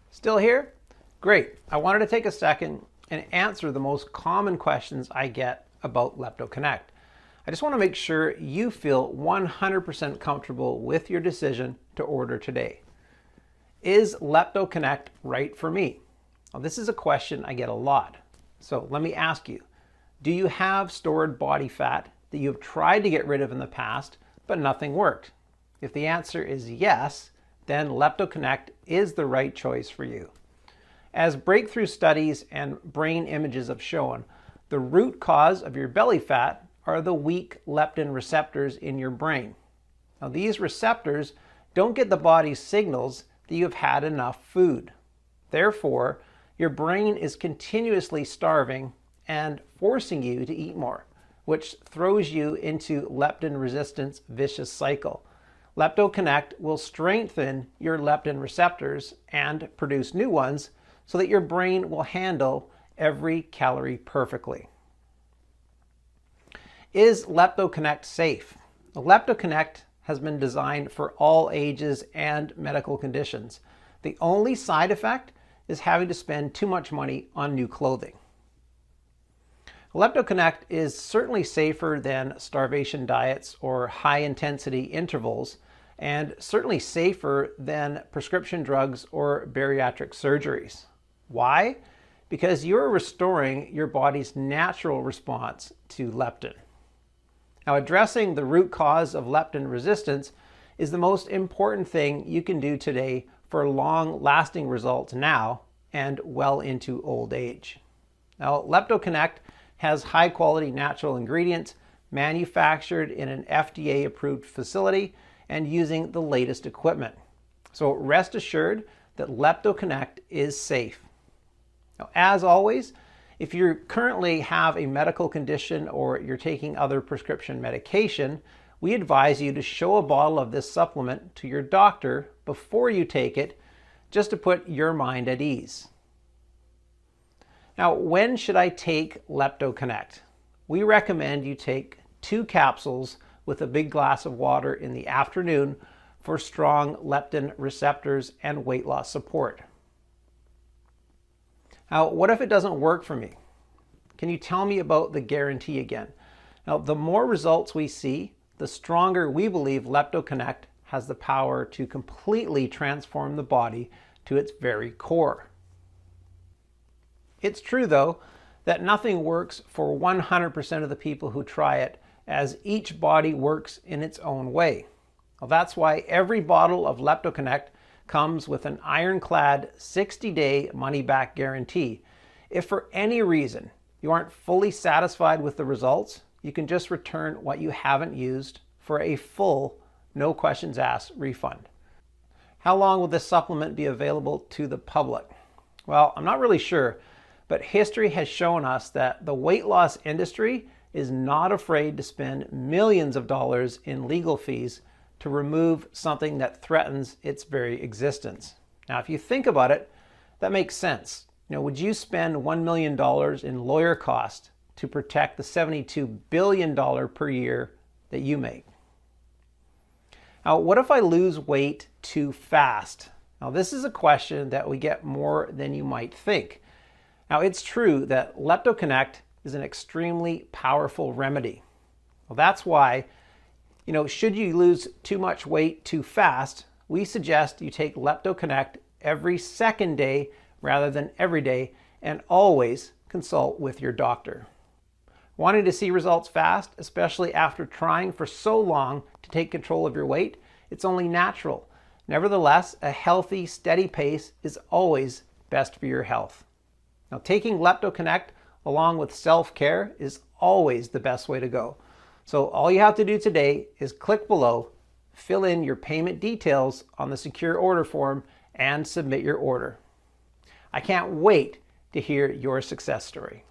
Still here? Great. I wanted to take a second and answer the most common questions I get about LeptoConnect. I just want to make sure you feel 100% comfortable with your decision to order today. Is LeptoConnect right for me? Well, this is a question I get a lot. So let me ask you, do you have stored body fat that you've tried to get rid of in the past, but nothing worked? If the answer is yes, then LeptoConnect is the right choice for you. As breakthrough studies and brain images have shown, the root cause of your belly fat are the weak leptin receptors in your brain. Now, these receptors don't get the body's signals that you've had enough food. Therefore, your brain is continuously starving and forcing you to eat more, which throws you into leptin resistance vicious cycle. LeptoConnect will strengthen your leptin receptors and produce new ones so that your brain will handle every calorie perfectly. Is LeptoConnect safe? LeptoConnect has been designed for all ages and medical conditions. The only side effect is having to spend too much money on new clothing. LeptoConnect is certainly safer than starvation diets or high-intensity intervals, and certainly safer than prescription drugs or bariatric surgeries. Why? Because you're restoring your body's natural response to leptin. Now, addressing the root cause of leptin resistance is the most important thing you can do today for long-lasting results now and well into old age. Now, LeptoConnect has high-quality natural ingredients manufactured in an FDA-approved facility and using the latest equipment. So rest assured that LeptoConnect is safe. Now, as always, if you currently have a medical condition or you're taking other prescription medication, we advise you to show a bottle of this supplement to your doctor before you take it, just to put your mind at ease. Now, when should I take LeptoConnect? We recommend you take 2 capsules with a big glass of water in the afternoon for strong leptin receptors and weight loss support. Now, what if it doesn't work for me? Can you tell me about the guarantee again? Now, the more results we see, the stronger we believe LeptoConnect has the power to completely transform the body to its very core. It's true, though, that nothing works for 100% of the people who try it, as each body works in its own way. Well, that's why every bottle of LeptoConnect comes with an ironclad 60-day money-back guarantee. If for any reason you aren't fully satisfied with the results, you can just return what you haven't used for a full, no questions asked refund. How long will this supplement be available to the public? Well, I'm not really sure, but history has shown us that the weight loss industry is not afraid to spend millions of dollars in legal fees to remove something that threatens its very existence. Now, if you think about it, that makes sense. Would you spend $1 million in lawyer costs to protect the $72 billion per year that you make? Now, what if I lose weight too fast? Now, this is a question that we get more than you might think. Now, it's true that LeptoConnect is an extremely powerful remedy. Well, that's why, should you lose too much weight too fast, we suggest you take LeptoConnect every second day rather than every day, and always consult with your doctor. Wanting to see results fast, especially after trying for so long to take control of your weight, it's only natural. Nevertheless, a healthy, steady pace is always best for your health. Now, taking LeptoConnect along with self-care is always the best way to go. So all you have to do today is click below, fill in your payment details on the secure order form, and submit your order. I can't wait to hear your success story.